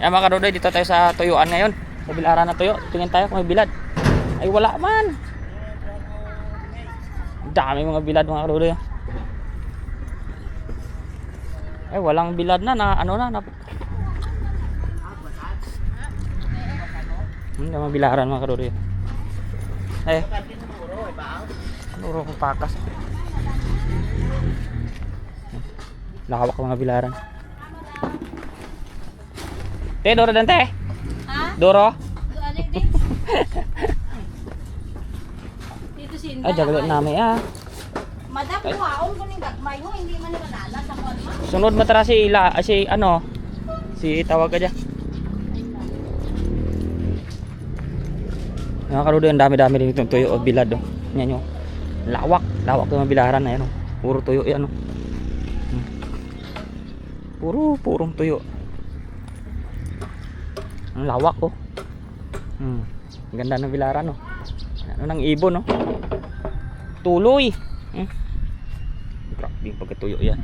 Ayan mga kadodoy, dito tayo sa tuyuan ngayon. Sa bilaran na tuyo. Tingin tayo kung may bilad. Ay wala man. Dami mga bilad mga kadodoy. Ay walang bilad na ano na. Hindi mga bilaran mga kadodoy. Eh. Nuro ko pakas. Nakawak mga bilaran. Te, Doro dan teh. Ha? Doro. Dito si Ay, jagalit namin Madam, kuhaon ko ning gagmay mo, hindi man nalala sa kuwan mo. Sunod matara si si tawag ka dyan. Mga kaludo, ang dami-dami din itong tuyo o bilad. Yan yung lawak ng mga bilaran na yan. Puro tuyo yan. Purong tuyo. Ang lawak oh. Ang ganda ng bilaran oh. Ano ng ibon oh. Tuloy. Grabe yung pagkatuyo yan.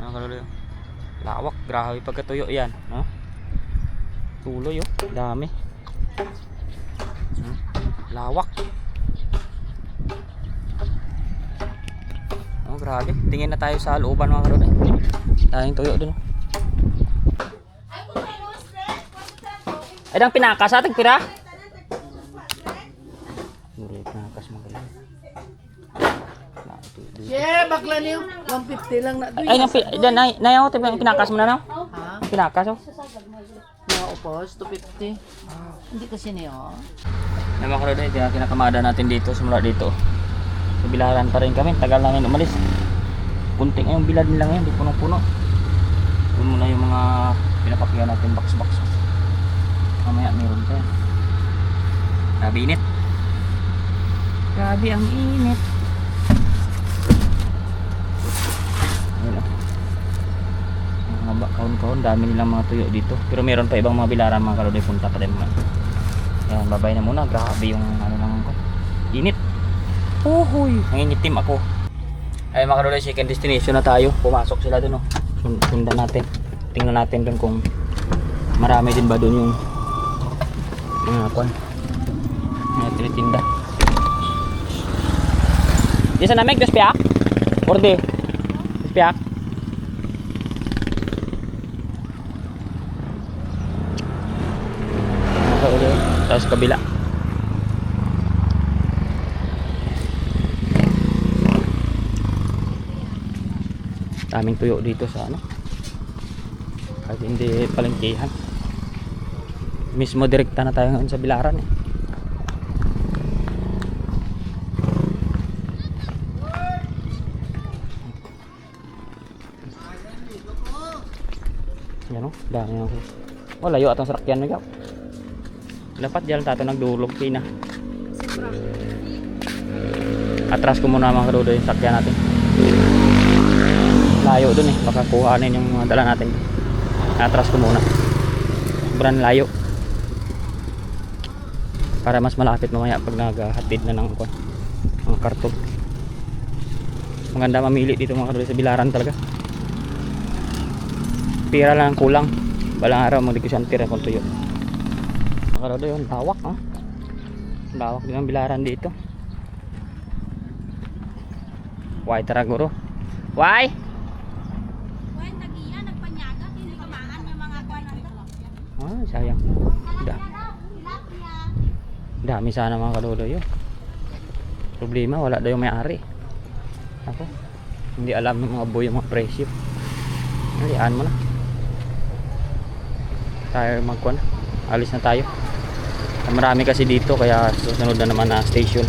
Mga kaludo, lawak, grabe pagkatuyo yan. Tuloy oh, dami. Lawak. Oh, grabe. Tingin na tayo sa looban mga kaludo. Tayong tuyo dun oh. Ay, dang pinakas sa ating pira? Hindi, pinakas mo kayo. Yeah, bakla niyo. 150 lang na. Ay, nayaw, pinakas mo na no? Ha? Pinakas oh. Mga upos, 250. Hindi kasi niyo. Na mga kaludo, kinakamada natin dito, simula dito. Sa bilaran pa rin kami, tagal namin umalis. Kunting yung bilad nila ngayon, di punong-puno. Doon muna yung mga pinapakyan natin box-box. Mamaya meron pa yan. Grabe init. Grabe ang init. Ayun o. Mga kaon-kaon, dami nilang mga tuyo dito. Pero meron pa ibang mga bilaran mga kaludoy, punta pa rin mga. Ayan, babay na muna. Grabe yung ano lang ko. Init. Uhuy. Nangingitim ako. Ay mga kaludoy, second destination na tayo. Pumasok sila dun o. Sundan natin. Tingnan natin dun kung marami din ba dun yung mga kwan. Mga tinitinda. Di sa namig, dos piak? Orde. Dos piak? Tapos kabila. Daming tuyo dito sa ano. Kahit hindi palengkehan. Mismo direkta na tayo ngayon sa bilaran eh. Yan o, dami ako. Oh, layo atong sarakyan mo ikaw. Dapat dyan tato nagdulog kina. Atras ko muna mga kadudo yung sakyan natin. Layo dun eh, baka kuhanin yung mga dala natin. Atras ko muna. Sobrang layo. Para mas malapit mamaya pag naghahatid na ng mga karton. Maganda mamili dito mga kadudo sa bilaran talaga. Pira lang kulang. Balang araw magdikusan tira kung tuyo. Mga kadudo yun, lawak ha. Lawak din ang bilaran dito. Why tara guro? Why? Why nagiya nagpanyaga hindi ka maan yung mga kuwan. Sayang. Dami sana mga kadudo yun. Problema wala daw yung may-ari. Ako hindi alam ng mga boy yung mga presyo. Halian mo na. Tayo magkuhan. Alis na tayo. Marami kasi dito kaya susunod na naman na station.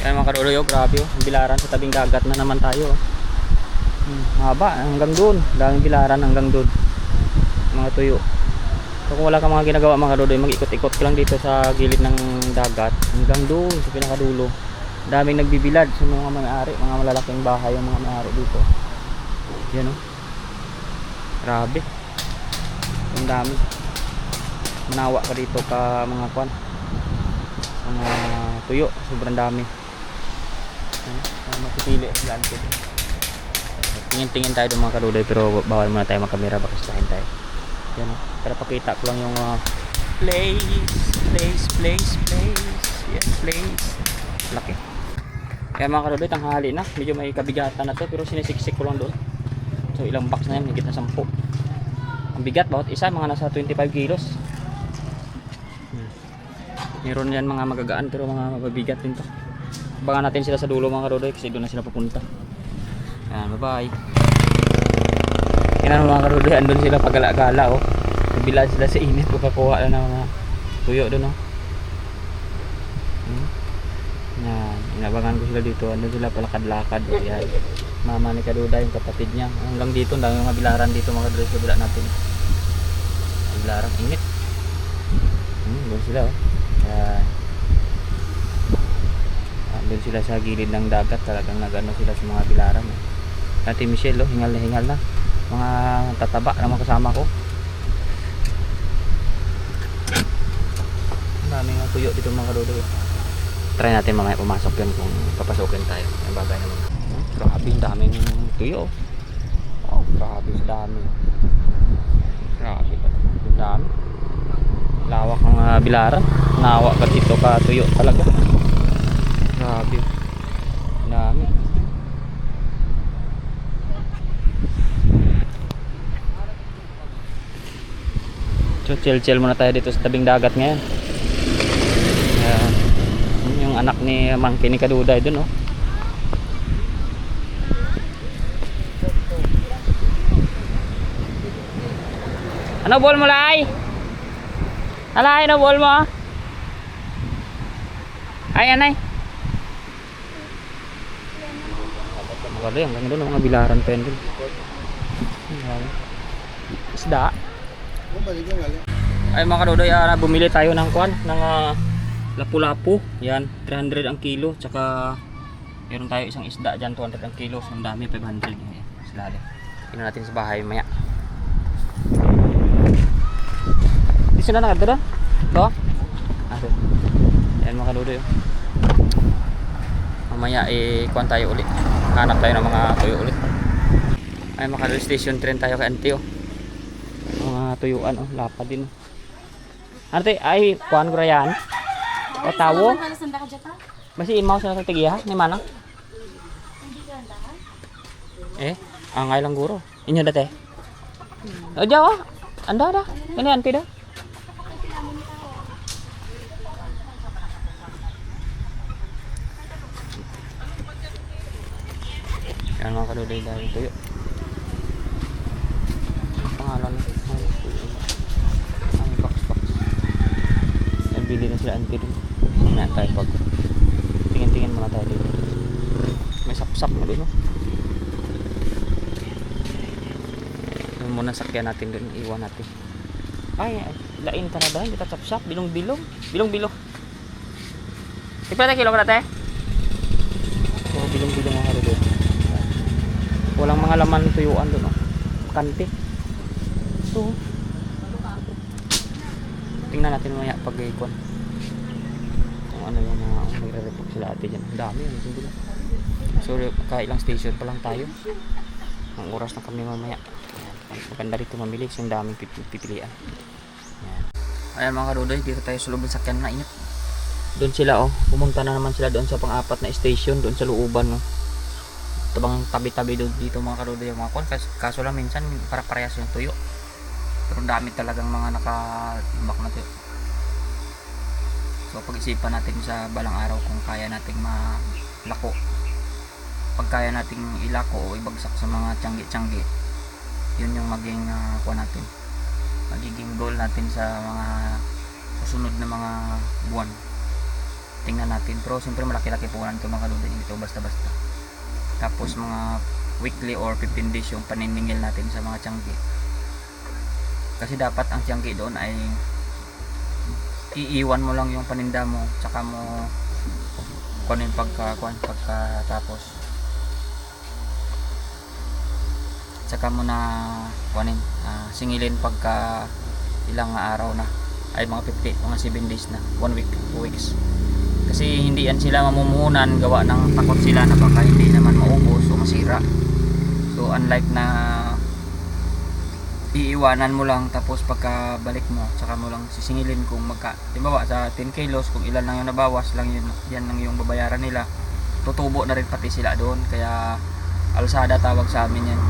Kaya mga kadudo yun, grabe yun. Bilaran sa tabing dagat na naman tayo. Haba hanggang doon. Daming bilaran hanggang doon. Mga tuyo. So kung wala kang mga ginagawa mga kadudo, mag-ikot-ikot ka lang dito sa gilid ng dagat hanggang doon sa pinakadulo. Daming nagbibilad sa mga may-ari, mga malalaking bahay yung mga may-ari dito. Yan o. Grabe. Ang dami. Manawa ka dito ka mga kwan. Mga tuyo, sobrang dami. Mapipili ang landscape. tingin-tingin tayo doon mga kadudoy, pero bawal muna tayo magkamera, baka silahin tayo. Yan o, para pakita ko lang yung place. Yes, place. Laki. Kaya mga kadudoy, tanghali na. Medyo may kabigatan na to, pero sinisiksik ko lang doon. So ilang box na yan, higit na 10. Ang bigat, bawat isa, mga nasa 25 kilos. Meron yan mga magagaan, pero mga mabibigat din to. Abangan natin sila sa dulo mga kadudoy, kasi doon na sila pupunta. Yan, bye-bye. Yan mga kadudoy, andun sila pagala-gala oh. Nabilad sila sa init, pukakuha na ng mga tuyo doon oh. Yan, inabangan ko sila dito, andun sila palakad-lakad oh. Yan, mama ni kadudoy, yung kapatid niya. Hanggang dito, ang dami mga bilaran dito mga kadudoy, sa bila natin. Ang bilaran, init. Doon sila oh. Yan. Doon sila sa gilid ng dagat, talagang nagano sila sa mga bilaran eh. Ate Michelle oh, hingal na mga tataba naman kasama ko. Ang daming tuyo dito mga kadudoy. Try natin mamaya pumasok yan kung papasokin tayo. Ang bagay naman. Grabe yung daming tuyo oh. Grabe sa dami. Grabe pa yung dami. Lawak ng bilaran. Nawa ka dito ka tuyo talaga. Grabe. Dami. So chill muna tayo dito sa tabing dagat ngayon. Yung anak ni Monkey ni Kaduday dun oh. Ano ball mo Lai? Alay, ano ball mo? Ay, anay. Maganda yan, hanggang doon mga bilaran pa yan doon. Isda. Ay mga kadudoy, bumili tayo ng kwan, ng lapu-lapu. Yan, 300 ang kilo. Tsaka meron tayo isang isda dyan, 200 ang kilo. So, ang dami, 500. Yan, silali. Tingnan natin sa bahay maya. Di sila nakadara? Ito? Yan mga kadudoy. Mamaya kuhan tayo ulit. Hanap tayo ng mga tuyo ulit. Ay mga kadudoy, station train tayo kay Auntie oh. Mga tuyuan oh, lapad din. Arte, ay kuhan ko yan. O tawo. Basi imaw sa tigiha, ni manang. Angay lang guro. Inyo dati. O jawa. Anda dah. Ini Auntie dah. Yan mga kadudoy dahil tuyo. Ang pangalan ang box. Nabili na sila Auntie dun. Yan tayo pag tingin muna tayo dito. May sapsap na dun. Yung muna sakyan natin dun, iwan natin. Ay, lain ka na dahil kita sapsap, bilong-bilong. Tigpa na kilo ka natin? So, bilong-bilong mga kadudoy. Walang mga laman tuyuan doon oh. Kante. So, tingnan natin mamaya pag ikon. Kung ano yung mga magre-report sila ate dyan. Ang dami yun. So, kailang station pa lang tayo. Ang oras na kami mamaya. Maganda rito mamili. Yung daming pipilian. Ayan mga kadudoy, dito tayo sa loob ng sakyan na init. Doon sila oh. Pumunta na naman sila doon sa pang-apat na station. Doon sa looban oh. Ito bang tabi-tabi dito mga kadudoy yung mga kwan. Kaso lang minsan para parehas yung tuyo. Pero dami talagang mga nakalimbak na tuyo. So pag-isipan natin sa balang araw kung kaya nating malako. Pag kaya nating ilako o ibagsak sa mga tiyanggi-tiyanggi, yun yung maging kwan natin. Magiging goal natin sa mga susunod na mga buwan. Tingnan natin. Pero siyempre malaki-laki punan ito mga kadudoy. Dito basta-basta. Tapos mga weekly or 15 days yung paniningil natin sa mga tiyanggi. Kasi dapat ang tiyanggi doon ay iiwan mo lang yung paninda mo, tsaka mo kunin pagkatapos. Tsaka mo na kunin, singilin pagka ilang araw na, ay mga 7 days na, 1 week, 2 weeks. Kasi hindi yan sila mamumuhunan, gawa ng takot sila na baka hindi naman maubos o masira. So unlike na iiwanan mo lang tapos pagka balik mo saka mo lang sisingilin kung halimbawa sa 10 kilos kung ilan lang yung nabawas lang yun, yan lang yung babayaran nila, tutubo na rin pati sila doon. Kaya alsada tawag sa amin yan.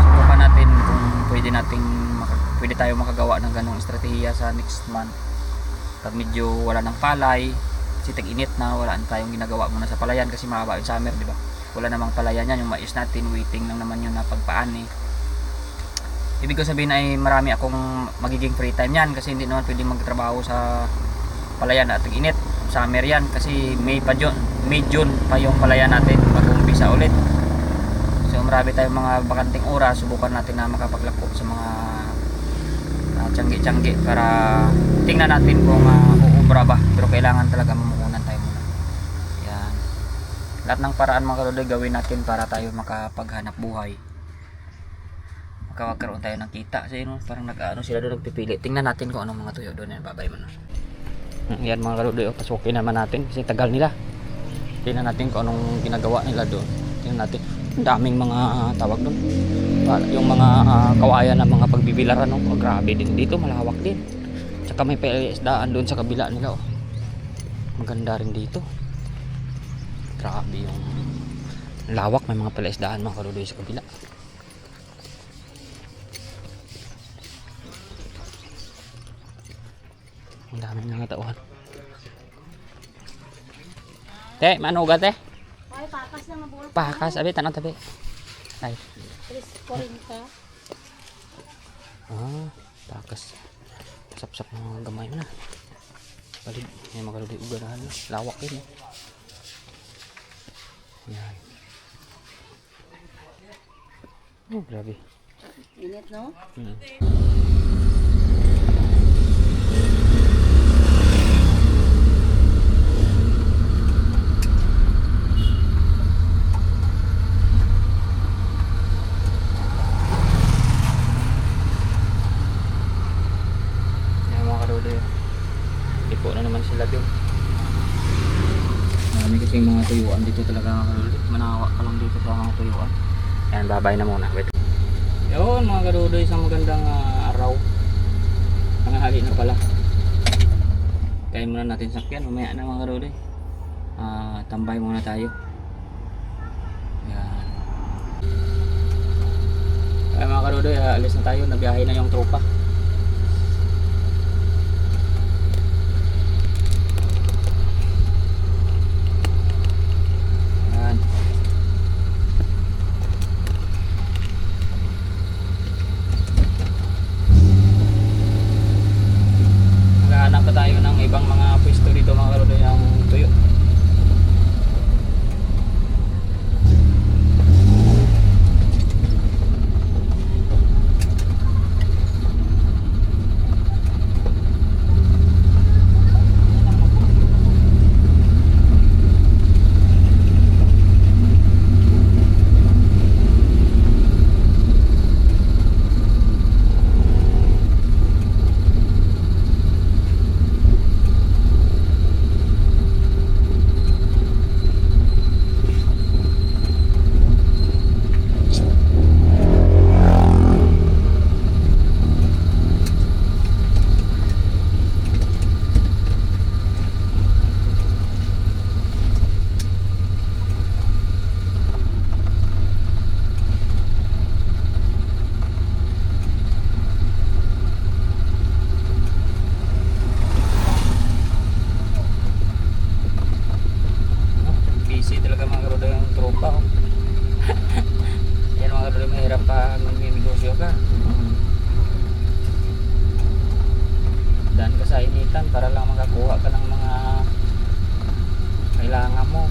Subukan natin kung pwede tayo makagawa ng ganong estratehiya sa next month pag medyo wala ng palay kasi tag-init na, wala tayong ginagawa muna sa palayan kasi mahaba yung summer, di ba? Wala namang palayan yan, yung mais natin waiting lang naman yun na pagpaan eh. Ibig ko sabihin ay marami akong magiging free time yan kasi hindi naman pwedeng magtrabaho sa palayan at tag-init. Summer yan kasi May June pa yung palayan natin mag-umpisa ulit. So marami tayong mga bakanting oras, subukan natin na makapaglako sa mga tiyanggi-tiyanggi para tingnan natin kung uubra ba, pero kailangan talaga mamuhunan tayo muna. Yan. Lahat ng paraan mga kaluloy gawin natin para tayo makapaghanap buhay. Makakaroon tayo ng kita kasi parang sila doon nagpipili. Tingnan natin kung anong mga tuyo doon. Yan, babay mo na. Yan mga kaluloy, pasukin naman natin kasi tagal nila. Tingnan natin kung anong ginagawa nila doon. Tingnan natin. Ang daming mga tawag doon. Yung mga kawayan ng mga pagbibilaran. Oh, grabe din dito, malawak din. Tsaka may PLSDaan doon sa kabila nila. Oh. Maganda rin dito. Grabe yung lawak, may mga PLSDaan mga kaluloy sa kabila. Ang dami mga tauhan. Te, manuga te? Ay, pakas na mabulok. Pakas, abi, tanong tabi. Ay. 3.40. Pakas. Sap-sap mga gamay na. Balik, may magaluli uganahan. Lawak yun. Yan. Oh, grabe. Init, no? Lipo na naman sila doon. Marami kasing mga tuyuan dito talaga. Manawa ka lang dito sa mga tuyuan. Yan, babay na muna. Wait. Yun mga kadudoy, isang magandang araw. Tanghali na pala. Kaya muna natin sakyan. Mamaya na mga kadudoy. Tambay muna tayo. Yan. Kaya mga kadudoy, alis na tayo. Nabiyahe na yung tropa. Naghahanap pa tayo ng ibang mga pwesto dito mga kaluloy ang tuyo. Busy talaga mga kaluloy ang tropa. Yan mga kaluloy, mahirap pa mag-negosyo ka. Daan ka sa initan para lang makakuha ka ng mga kailangan mo.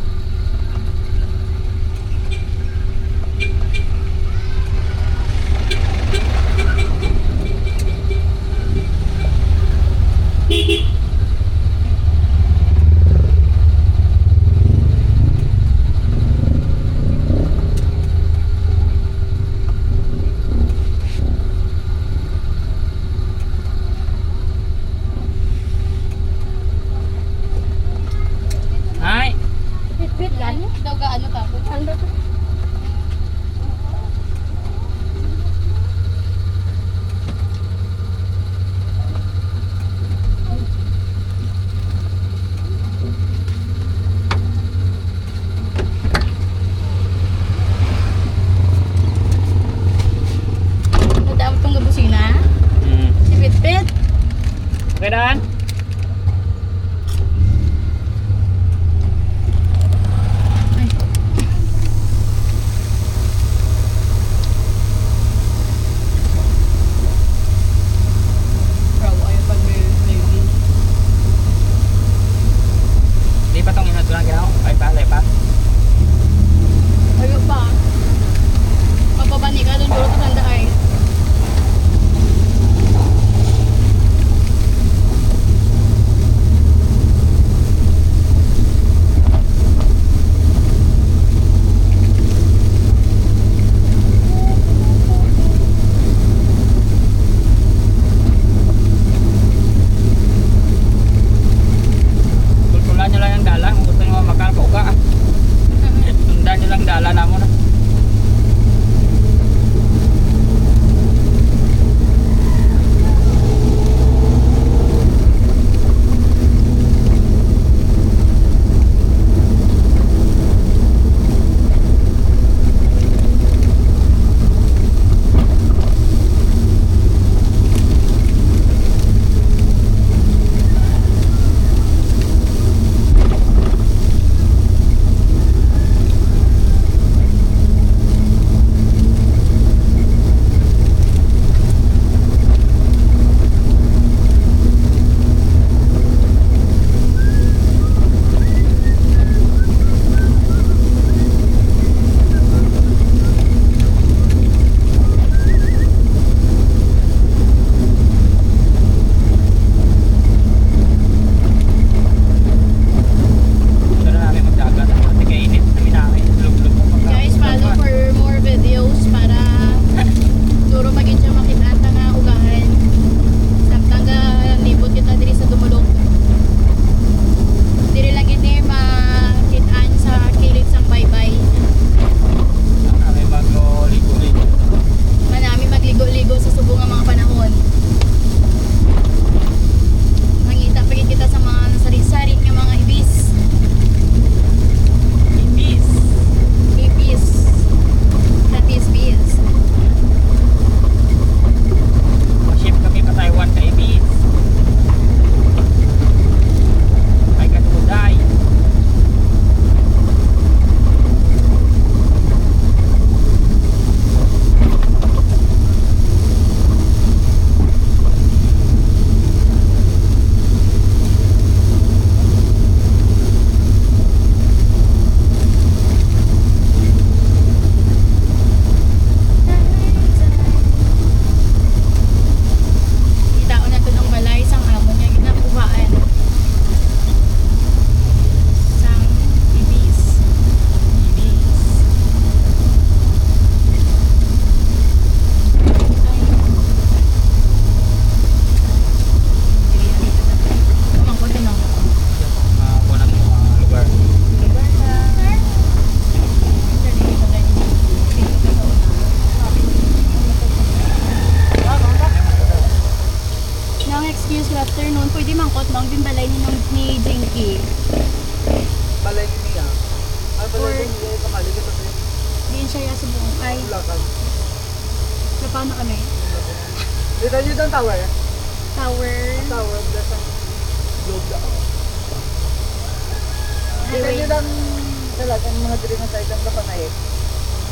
Hi! Okay daan? Di pa tong inat lang ginaw? Ay pa. Ayo pa. Mapabani ka doon duro sa ay. Tultulan nyo lang yung dala. Kung gusto nyo makalpauga. Sundan nyo lang dala na mo na. Gusto na namin magdagat. Kasi kainit. Sabi namin. Lug-lug mo. Guys, follow for more videos para duro magin siya makita ang nga ugahan. Samtang ga libot kita diri sa Dumulog. Diri lang gid ni makitaan sa kilid sang baybay. Kami mag-ligo-ligo. Manami magligo-ligo sa subong nga mga panahon. Mangita pa gid kita sa mga sari-sari nga mga ibis. Ibis. Ibis. That is bees. Ship kami pa Taiwan ka ibis. Ay katuday. Itaon na to ng balay sang amo niya ginakuhaan. Sang ibis. Ibis. Kumangkot din ako. Kuha natin yung mga lugar. Nang excuse good afternoon, pwede mangkot nang din balay ni Jinky. Balay ni Mia. Ay, balay Or- ni Mia. Kamali ka tabi. Diyan siya sa buong ay. Lakad. So paano kami? Dito nyo doon tower. Tower. Tower. That's ang globe daw. Dito Highway. nyo doon salag ang mga diri na sa isang kapanay.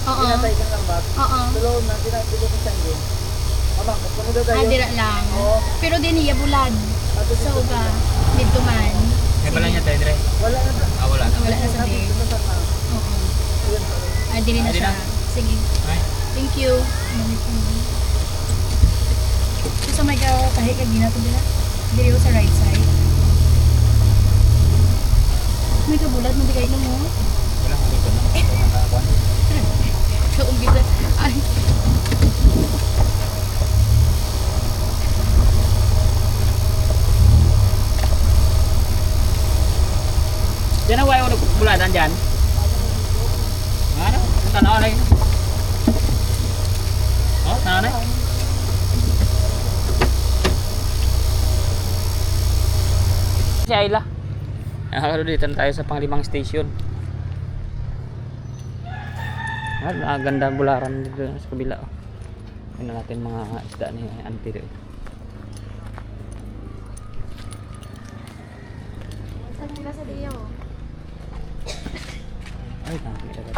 Oo. Pinatay kang lambak. Oo. Tuloy na, pinatay ko sa inyo. Amang, kamuda tayo. Ah, dira lang. Oo. Pero din iya bulad. Ato Sa dito uga. sila. Dito man. May pala niya tayo dire. Wala na ba? Wala na. Wala na sa Sabi, bed. dito sa na. Oo. Ayun, sorry. Ah, diri na Ah, di siya. na. Sige. Ay. Thank you. So may kahi ka gina to dira. Diri ko sa right side. May kabulad mo bigay mo. Wala kang likod na. Ito nakakuan. Kaumbisa. Ay. Diyan na wayo buladan dyan. Ano? Tanaw na yun. Oh, tanaw na. Si Ayla. Nakakalo dito na tayo sa panglimang station. Ah, ganda bularan dito sa kabila. Oh. Tingnan natin mga isda ni Auntie. Sila sa Dio. Ay, tangki ka ba?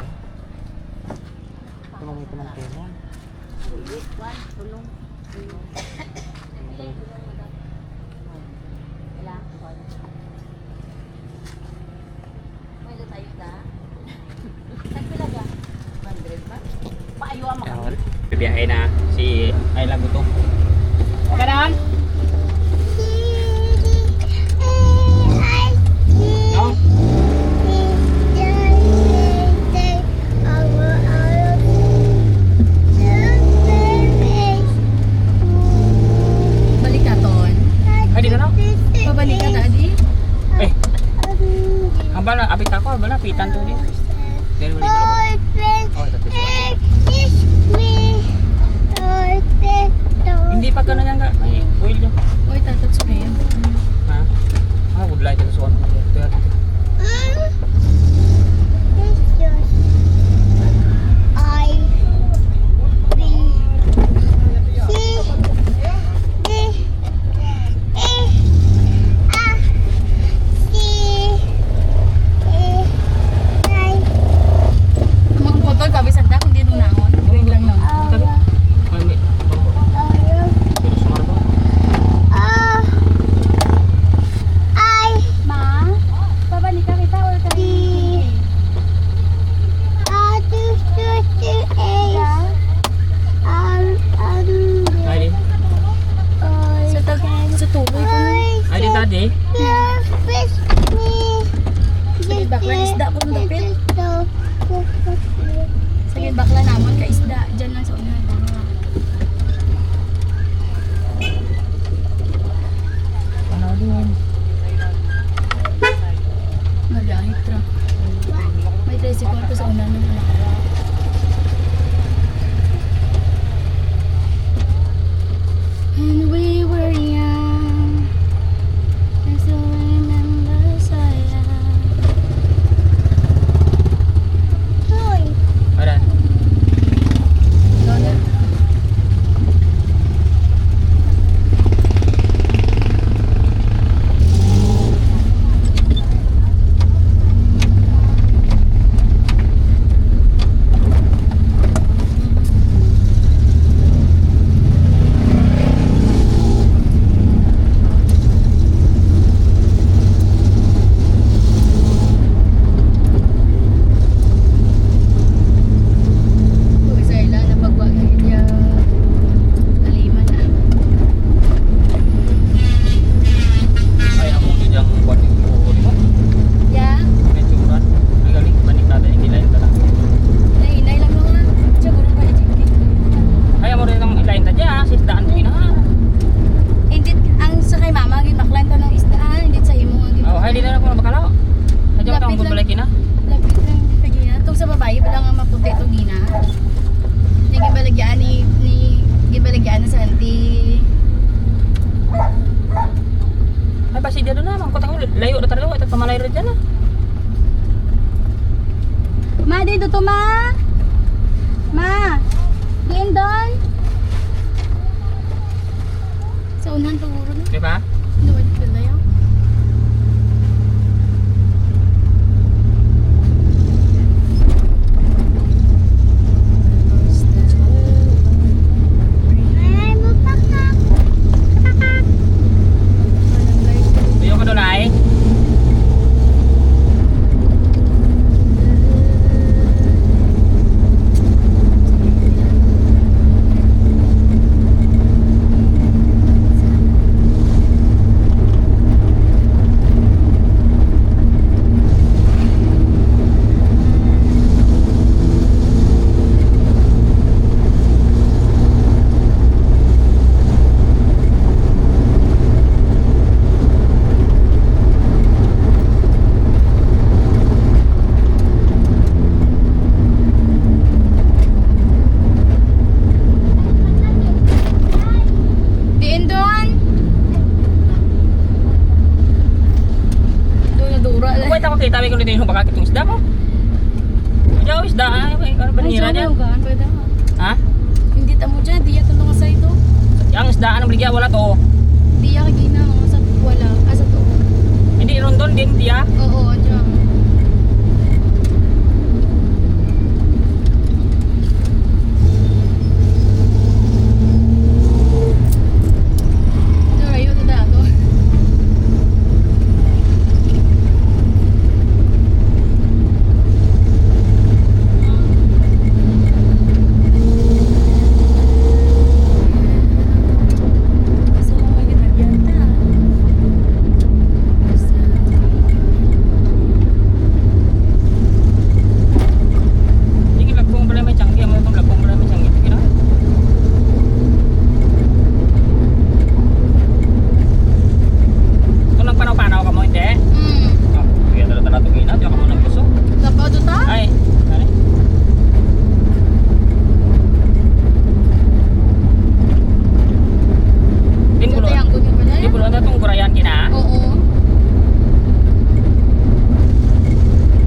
Tumamay ko ng pera. Bibiyahe na si Ayla Guto. Okay na? No? Balik ka, Ton. Ay, di na na. Pabalik ka, Daddy. Eh, haba na, apit ako, haba na, pitan to din. Then, wali ko lang. Oh, ito, ito. Hindi pa gano'n yan ka. May oil yan. Uy, tatats ko yan. Ha? Ah, wood light ang suwan. Ito yan. Mga photo, kabisag na kung di nung naon. Uy, lang lang. May may. Pero sumar ba? Ma, pabalik ka kita or kami? Ay, di. Sa tuloy ko na. Ay, di, daddy. Sige, bakla isda ko ng dapit. Sige, bakla namon ka isda. Diyan lang sa unahan. Ano din? Magahit ra. May 13 kwarto sa unahan ng anak. And we were young, I still remember saya. Aran. Lola. Uy, sa ila na pagwag ng India aliman na. Ay, ako din yung buwan yung buhuri mo. Ya, Medyo ang galing, balik natin yung ilayin ka lang. nainay lang mga. Siguro pa i-chicken. Ay, mo rin ang ilayin ta dyan, sisdaan ko na. Hindi, ang sa kay mama, ginaklan to ng isdaan. Hindi sa imo nga Oh, ay, di na ako na bakalaw. Hadyo ka Lapit tang lang. balik na. Lapit lang, hindi pa gina. Itong sa babae, wala nga maputi ito gina. Hindi gibalagyan ni gibalagyan na sa auntie. Ay, basi dia doon naman. Kotang layo na talaga. Ito pamalay rin dyan ah. Ma, dito to ma! Ma! Diin doon! Sa unahan siguro na. Di ba? Doon pala yun. Tuyo ka doon ay. Diin doon! Doon na dura. Wait ako kita. May kulitin yung bakakit yung isda mo. Diyaw isda ay. Ano ba nira dyan? Pwede ha. Ha? Hindi tamo dyan, diya tulong sa ito. Ang isdaan ng baligya wala to. Diya kagina, sa wala. Sa to. Hindi ron doon. din, tiya. Oo, dyan. Ito, ayun, ito dato. Sige, lagpong pala may tiyanggi. Ang mga lagpong pala may tiyanggi. Sige na. Kung nagpanaw-panaw ka mo, hindi? Sige, tala-tala ito gina. Diyan ka mo ng gusto. Dapat ito ta? Ay, ano? Din Ito bulo. yung kunin pala. Di bulo na itong gurayan kina. Oo.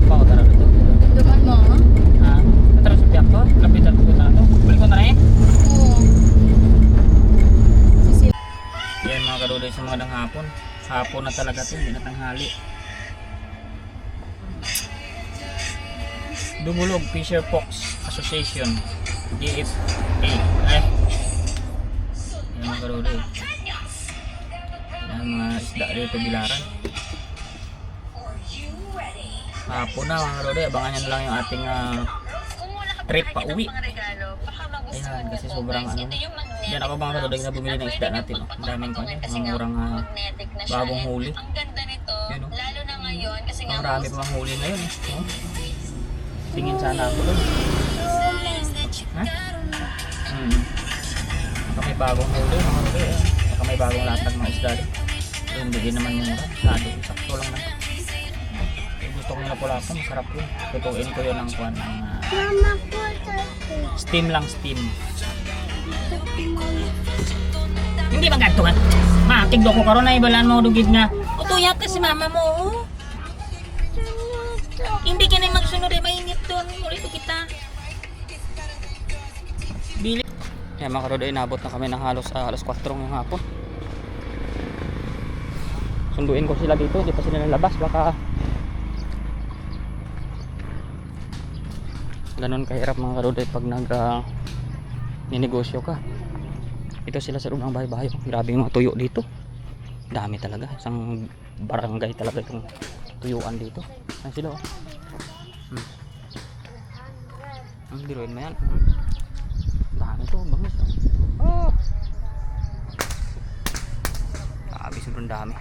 Pao tara dito. Duman mo. Ah, tara sa piyak ko. Lapitan ko na ito. Balik ko na eh. Oo. Sisil. Yan mga kaduloy sa mga hapon. Hapon na talaga ito, hindi na tanghali. Dumulog Fisher Fox Association DFA. Yan mga kaduloy. Yan mga isda dito bilaran. Hapon na mga kaduloy. Abangan nyo na lang yung ating trip pa uwi. Ayan, kasi sobrang ano. Yan ako mga kaduloy na bumili ng isda natin. Oh. Ang daming kanya, mga murang bagong huli. Yun oh. Ang marami pa mga huli ngayon eh. Oh. Tingin sana ako doon. Ha? Baka may bagong huli mga kaduloy eh. Baka may bagong latag mga isda din. So, hindi din naman mura. Sado, sakto lang na. Gusto ko nila pula po, masarap yun. Tutuin ko yun ng kuwan ng steam lang, steam. Hindi ba ganito ka? Ma, tigdo ko karon na ibalan mo dugid nga. Utuyat ka si mama mo. Oh. Hindi ka na magsunod ay mainit doon. Ulit kita. Bili. Yan mga karoday, nabot na kami ng halos alas 4 ng hapon. Sunduin ko sila dito, hindi pa sila nalabas. Baka ganon kahirap mga karoday pag ninegosyo ka. Ito sila sa loob ng bahay-bahay. Grabe yung mga tuyo dito. Dami talaga. Isang barangay talaga itong tuyuan dito. Ayan sila oh. Biruin mo yan. Dami to. Bangus oh. Grabe sobrang dami.